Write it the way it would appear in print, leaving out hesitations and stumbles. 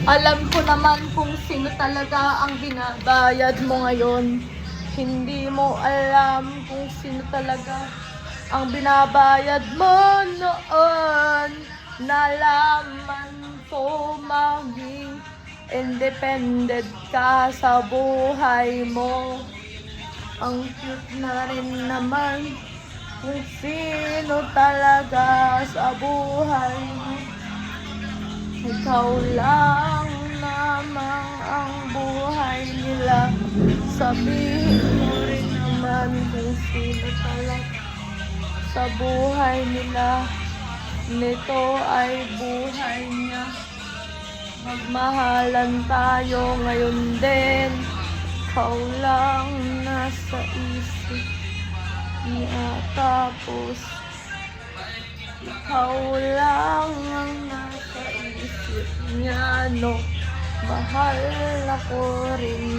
Alam ko naman kung sino talaga ang binabayad mo ngayon. Hindi mo alam kung sino talaga ang binabayad mo noon. Nalaman ko maging independent ka sa buhay mo. Ang cute na rin naman kung sino talaga sa buhay mo. Ikaw lang naman ang buhay nila. Sabihin mo rin naman kung sino talaga sa buhay nila. Nito ay buhay niya. Magmahalan tayo ngayon din. Ikaw lang nasa isip niya. Tapos ikaw lang ang nasa isip niya, no? Mahal ako rin